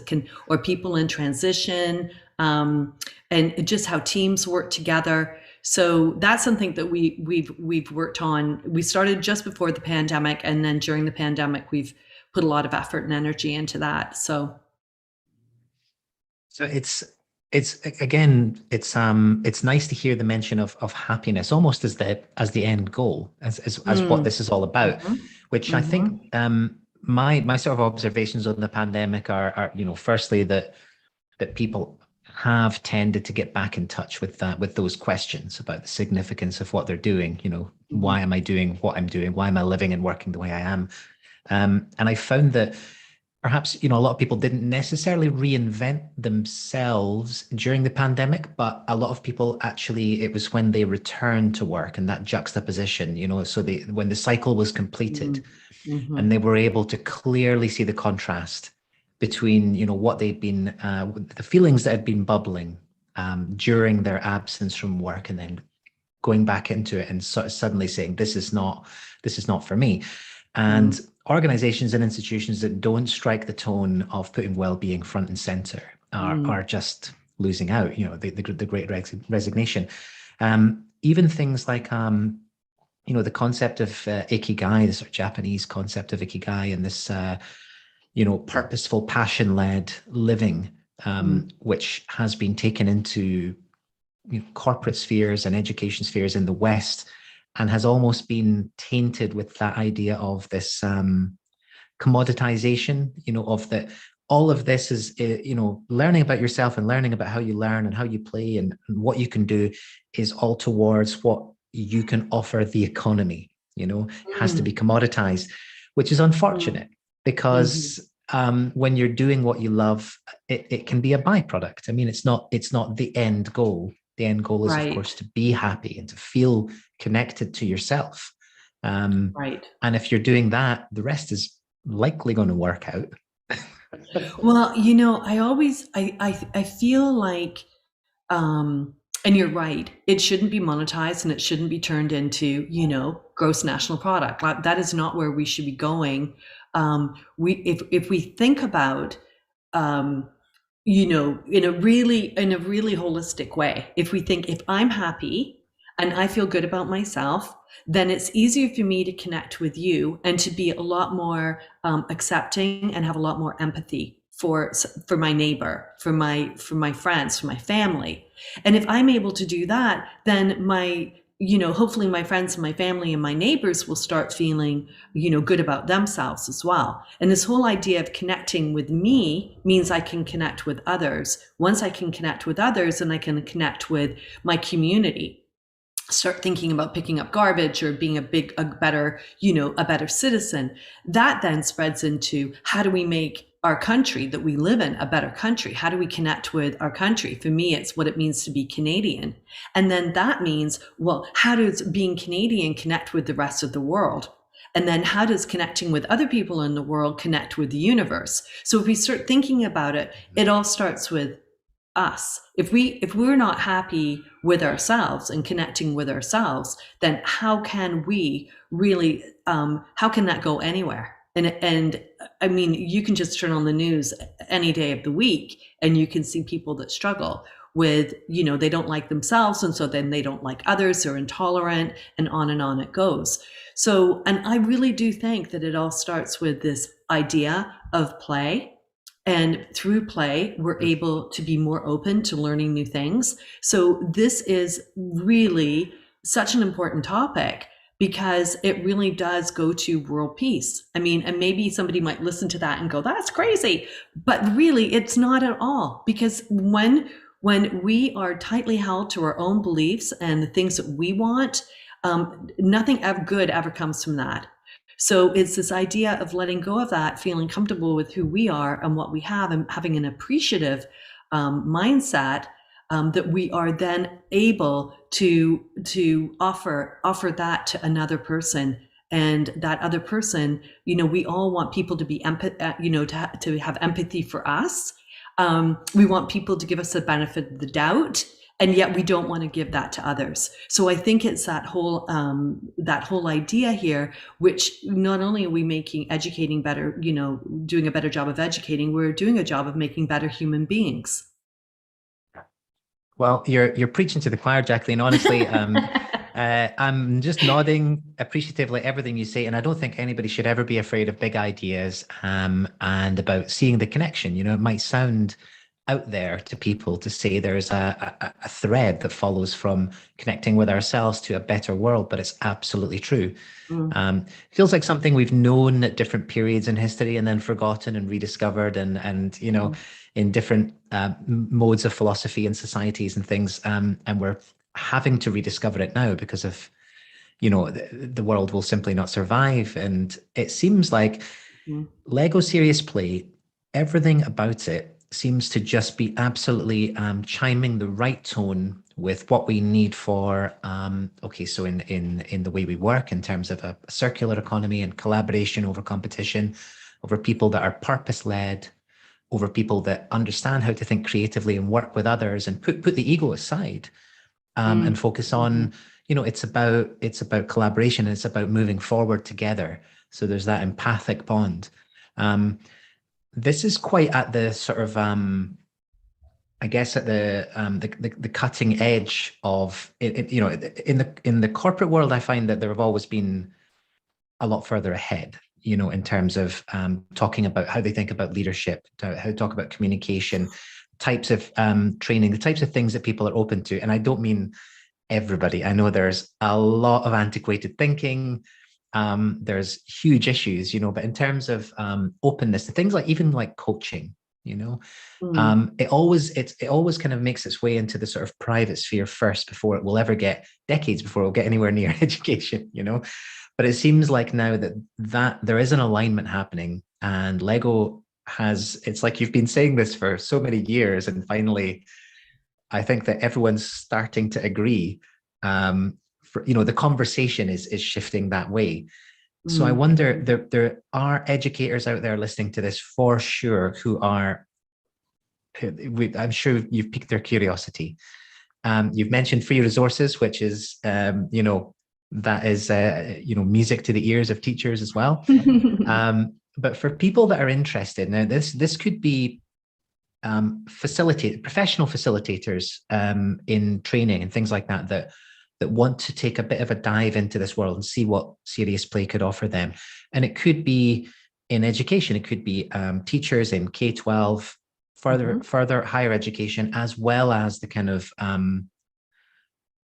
or people in transition, and just how teams work together. So that's something that we've worked on. We started just before the pandemic, and then during the pandemic, we've put a lot of effort and energy into that. So it's nice to hear the mention of happiness almost as the end goal, as what this is all about, which I think my sort of observations on the pandemic are firstly that people have tended to get back in touch with those questions about the significance of what they're doing. Why am I doing what I'm doing? Why am I living and working the way I am? And I found that perhaps, a lot of people didn't necessarily reinvent themselves during the pandemic, but a lot of people actually, it was when they returned to work and that juxtaposition, so when the cycle was completed Mm-hmm. and they were able to clearly see the contrast between, what they'd been, the feelings that had been bubbling during their absence from work, and then going back into it and suddenly saying, this is not for me. And organizations and institutions that don't strike the tone of putting well-being front and center are just losing out. The great resignation. Even things like the concept of ikigai, this sort of Japanese concept of ikigai, and this purposeful, passion-led living, which has been taken into corporate spheres and education spheres in the West, and has almost been tainted with that idea of this commoditization, of that all of this is, learning about yourself and learning about how you learn and how you play and what you can do is all towards what you can offer the economy. It has to be commoditized, which is unfortunate because when you're doing what you love, it can be a byproduct. I mean, it's not the end goal. The end goal is, of course, to be happy and to feel connected to yourself. And if you're doing that, the rest is likely going to work out. Well, I feel like, and you're right, it shouldn't be monetized and it shouldn't be turned into, gross national product. That is not where we should be going. If we think about, in a really holistic way, if we think, if I'm happy and I feel good about myself, then it's easier for me to connect with you and to be a lot more accepting and have a lot more empathy for my neighbor, for my friends, for my family. And if I'm able to do that, then hopefully my friends and my family and my neighbors will start feeling, good about themselves as well. And this whole idea of connecting with me means I can connect with others. Once I can connect with others, and I can connect with my community, start thinking about picking up garbage or being a better citizen. That then spreads into, how do we make our country that we live in a better country? How do we connect with our country? For me, it's what it means to be Canadian. And then that means, well, how does being Canadian connect with the rest of the world? And then how does connecting with other people in the world connect with the universe? So if we start thinking about it, it all starts with us. If we're not happy with ourselves and connecting with ourselves, then how can we really, how can that go anywhere? And I mean, you can just turn on the news any day of the week and you can see people that struggle with, they don't like themselves. And so then they don't like others, they're intolerant, and on it goes. So, and I really do think that it all starts with this idea of play. And through play, we're able to be more open to learning new things. So this is really such an important topic because it really does go to world peace. I mean, and maybe somebody might listen to that and go, that's crazy. But really, it's not at all. Because when we are tightly held to our own beliefs and the things that we want, nothing good ever comes from that. So it's this idea of letting go of that, feeling comfortable with who we are and what we have, and having an appreciative mindset that we are then able to offer that to another person. And that other person, we all want people to be to have empathy for us. We want people to give us the benefit of the doubt. And yet we don't want to give that to others. So I think it's that whole idea here, which not only are we educating better, doing a better job of educating, we're doing a job of making better human beings. Well, you're preaching to the choir, Jacqueline. Honestly, I'm just nodding appreciatively everything you say, and I don't think anybody should ever be afraid of big ideas and about seeing the connection. It might sound out there to people to say there's a thread that follows from connecting with ourselves to a better world, but it's absolutely true. Feels like something we've known at different periods in history and then forgotten and rediscovered and in different modes of philosophy and societies and things, and we're having to rediscover it now because of the world will simply not survive. And it seems like Lego Serious Play, everything about it seems to just be absolutely chiming the right tone with what we need for okay, so in the way we work in terms of a circular economy and collaboration over competition, over people that are purpose-led, over people that understand how to think creatively and work with others and put the ego aside, and focus on, it's about collaboration, and it's about moving forward together. So there's that empathic bond. This is quite at the sort of, I guess, at the cutting edge of it. In the corporate world, I find that there have always been a lot further ahead, in terms of talking about how they think about leadership, how to talk about communication, types of training, the types of things that people are open to. And I don't mean everybody. I know there's a lot of antiquated thinking. There's huge issues, but in terms of openness to things like even like coaching, it always kind of makes its way into the sort of private sphere first before it will ever get, decades before it will get anywhere near education, But it seems like now that there is an alignment happening, and Lego it's like you've been saying this for so many years, and finally, I think that everyone's starting to agree. The conversation is shifting that way. So I wonder, there are educators out there listening to this for sure I'm sure you've piqued their curiosity. You've mentioned free resources, which is, that is, music to the ears of teachers as well. But for people that are interested, now this could be professional facilitators in training and things like that want to take a bit of a dive into this world and see what Serious Play could offer them. And it could be in education, it could be teachers in K-12, further higher education, as well as the kind of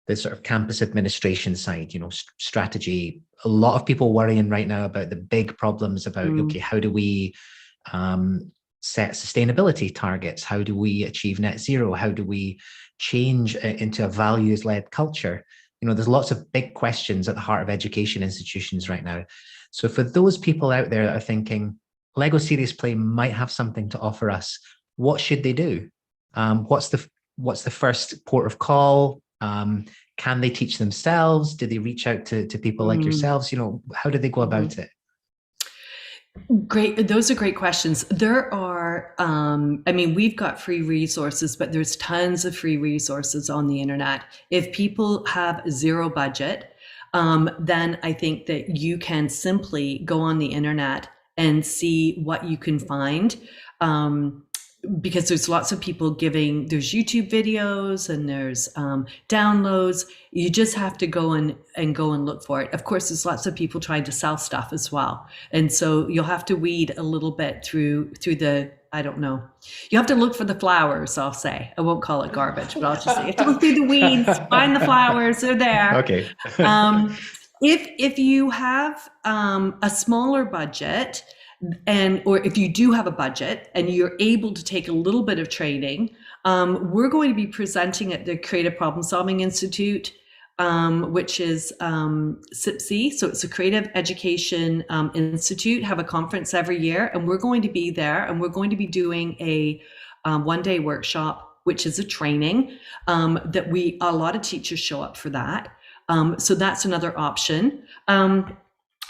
the sort of campus administration side, strategy. A lot of people worrying right now about the big problems about, okay, how do we set sustainability targets? How do we achieve net zero? How do we change into a values-led culture? There's lots of big questions at the heart of education institutions right now. So for those people out there that are thinking, Lego Serious Play might have something to offer us, what should they do? What's the first port of call? Can they teach themselves? Do they reach out to people like yourselves? How do they go about it? Great. Those are great questions. There are, we've got free resources, but there's tons of free resources on the internet. If people have zero budget, then I think that you can simply go on the internet and see what you can find. Because there's lots of people there's YouTube videos and there's downloads. You just have to go and look for it. Of course, there's lots of people trying to sell stuff as well. And so you'll have to weed a little bit through the, I don't know. You have to look for the flowers, I'll say. I won't call it garbage, but I'll just say you have to look through the weeds, find the flowers, they're there. Okay. If you have a smaller budget, or if you do have a budget and you're able to take a little bit of training, we're going to be presenting at the Creative Problem Solving Institute, which is CIPSE. So it's a Creative Education Institute, have a conference every year. And we're going to be there, and we're going to be doing a one-day workshop, which is a training that a lot of teachers show up for that. So that's another option.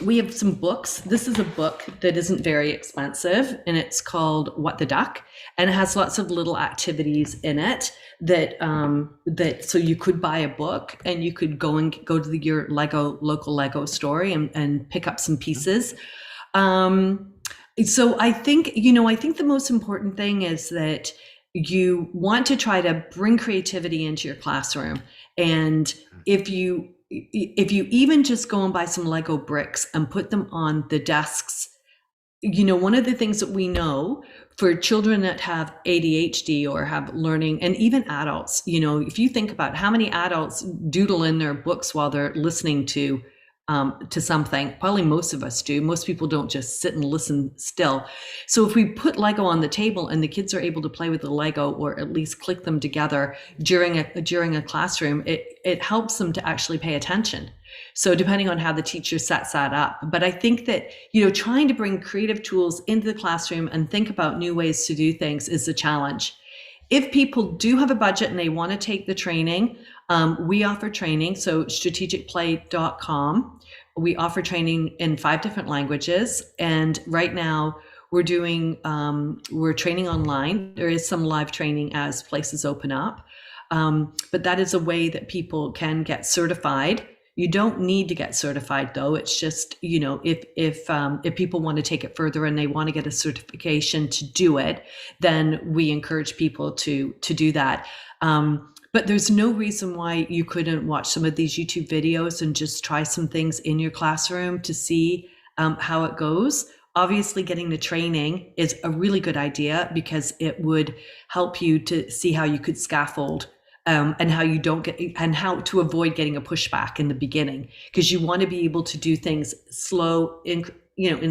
We have some books. This is a book that isn't very expensive, and it's called What the Duck, and it has lots of little activities in it that so you could buy a book and you could go to your local Lego store and pick up some pieces. So I think the most important thing is that you want to try to bring creativity into your classroom, and if you even just go and buy some Lego bricks and put them on the desks, one of the things that we know for children that have ADHD or have learning, and even adults, if you think about how many adults doodle in their books while they're listening to something, probably most of us do. Most people don't just sit and listen still. So if we put Lego on the table and the kids are able to play with the Lego, or at least click them together during a classroom, it helps them to actually pay attention. So depending on how the teacher sets that up. But I think that, trying to bring creative tools into the classroom and think about new ways to do things is the challenge. If people do have a budget and they want to take the training, we offer training. So strategicplay.com, we offer training in 5 different languages. And right now we're training online. There is some live training as places open up. But that is a way that people can get certified. You don't need to get certified though. It's just, if people want to take it further and they want to get a certification to do it, then we encourage people to do that. But there's no reason why you couldn't watch some of these YouTube videos and just try some things in your classroom to see how it goes. Obviously, getting the training is a really good idea because it would help you to see how you could scaffold and how you don't get, and how to avoid getting a pushback in the beginning, because you want to be able to do things slow in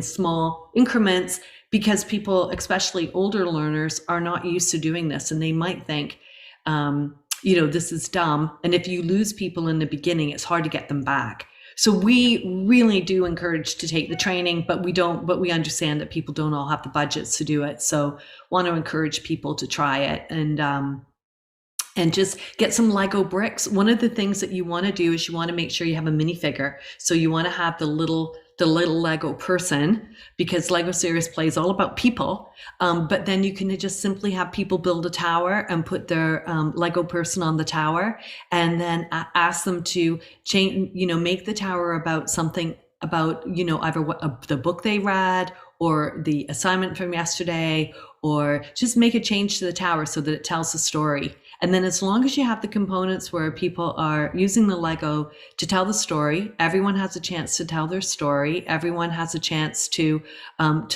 small increments, because people, especially older learners, are not used to doing this, and they might think, this is dumb. And if you lose people in the beginning, it's hard to get them back. So we really do encourage to take the training, but we understand that people don't all have the budgets to do it. So want to encourage people to try it and just get some Lego bricks. One of the things that you want to do is you want to make sure you have a minifigure. So you want to have the little Lego person, because Lego Serious Play is all about people. But then you can just simply have people build a tower and put their Lego person on the tower, and then ask them to change, make the tower about something about, either the book they read or the assignment from yesterday, or just make a change to the tower so that it tells a story. And then as long as you have the components where people are using the Lego to tell the story, everyone has a chance to tell their story. Everyone has a chance to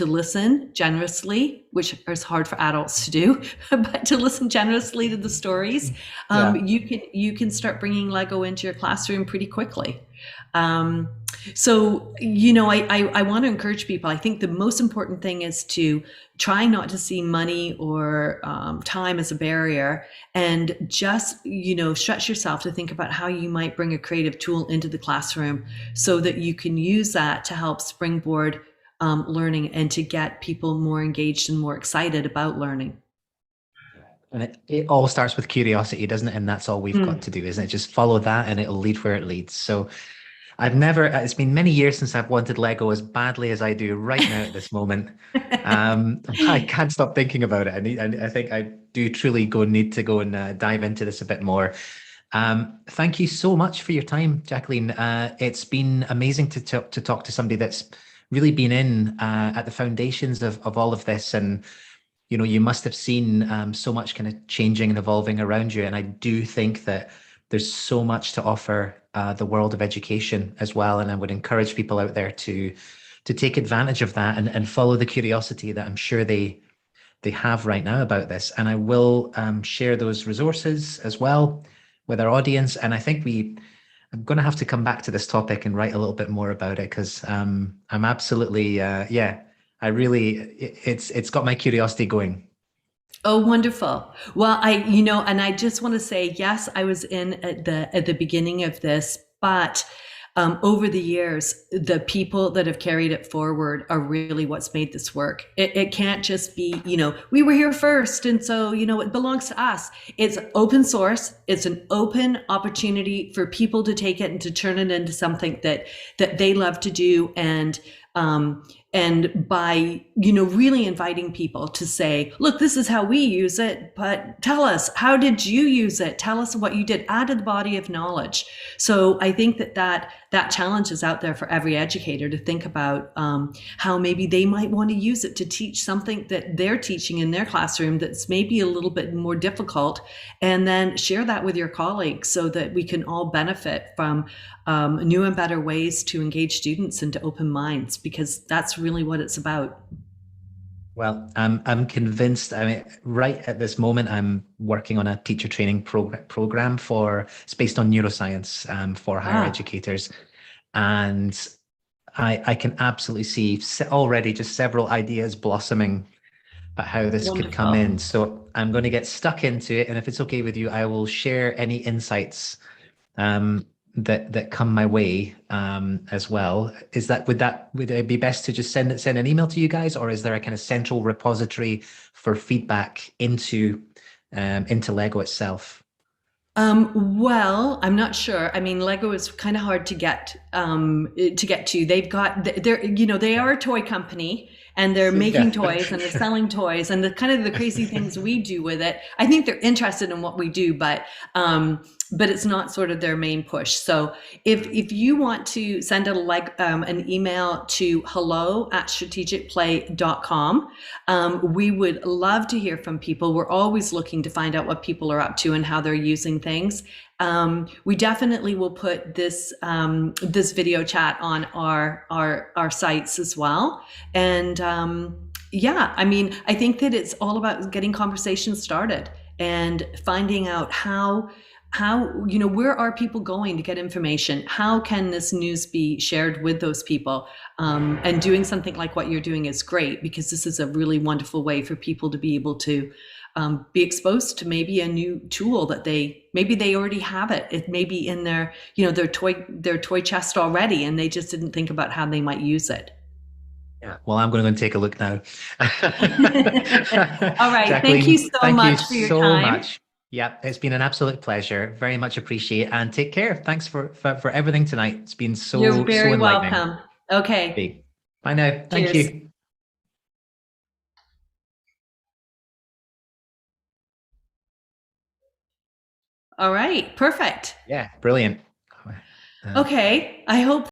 listen generously, which is hard for adults to do, but to listen generously to the stories. You can start bringing Lego into your classroom pretty quickly. So, I want to encourage people. I think the most important thing is to try not to see money or time as a barrier, and just, stretch yourself to think about how you might bring a creative tool into the classroom so that you can use that to help springboard learning and to get people more engaged and more excited about learning. And it all starts with curiosity, doesn't it? And that's all we've got to do, isn't it? Just follow that and it'll lead where it leads. So it's been many years since I've wanted Lego as badly as I do right now at this moment. I can't stop thinking about it. I think I do truly need to go and dive into this a bit more. Thank you so much for your time, Jacqueline. It's been amazing to talk to somebody that's really been in at the foundations of all of this. And, you must have seen so much kind of changing and evolving around you. And I do think that there's so much to offer the world of education as well. And I would encourage people out there to take advantage of that and follow the curiosity that I'm sure they have right now about this. And I will share those resources as well with our audience. And I think I'm going to have to come back to this topic and write a little bit more about it, because I'm absolutely, it's got my curiosity going. Oh, wonderful. Well, and I just want to say, yes, I was in at the beginning of this, but over the years, the people that have carried it forward are really what's made this work. It can't just be, we were here first, and so, it belongs to us. It's open source. It's an open opportunity for people to take it and to turn it into something that they love to do. And by, really inviting people to say, look, this is how we use it, but tell us, how did you use it? Tell us what you did. Add to the body of knowledge. So I think that challenge is out there for every educator to think about how maybe they might want to use it to teach something that they're teaching in their classroom that's maybe a little bit more difficult, and then share that with your colleagues so that we can all benefit from new and better ways to engage students and to open minds, because that's really what it's about. Well, I'm convinced. I mean, right at this moment, I'm working on a teacher training program it's based on neuroscience for higher educators, and I can absolutely see already just several ideas blossoming about how this could come in. So I'm going to get stuck into it, and if it's okay with you, I will share any insights that come my way as well. Would it be best to just send an email to you guys, or is there a kind of central repository for feedback into Lego itself? Well, I'm not sure. I mean, Lego is kind of hard to get to. They are a toy company and they're making Yeah. toys and they're selling toys and the kind of the crazy things we do with it. I think they're interested in what we do, but it's not sort of their main push. So if you want to send an email to hello@strategicplay.com, we would love to hear from people. We're always looking to find out what people are up to and how they're using things. We definitely will put this video chat on our sites as well. And yeah, I mean, I think that it's all about getting conversations started and finding out how where are people going to get information? How can this news be shared with those people? And doing something like what you're doing is great, because this is a really wonderful way for people to be able to be exposed to maybe a new tool that maybe they already have it. It may be in their toy chest already, and they just didn't think about how they might use it. Yeah. Well, I'm going to go and take a look now. All right. Jacqueline, Thank you so much for your so time. much. Yeah, it's been an absolute pleasure. Very much appreciate, and take care. Thanks for everything tonight. It's been You're very enlightening. welcome. Okay. Okay. Bye now. Thank Cheers. you. All right. Perfect. Yeah, brilliant. Okay. I hope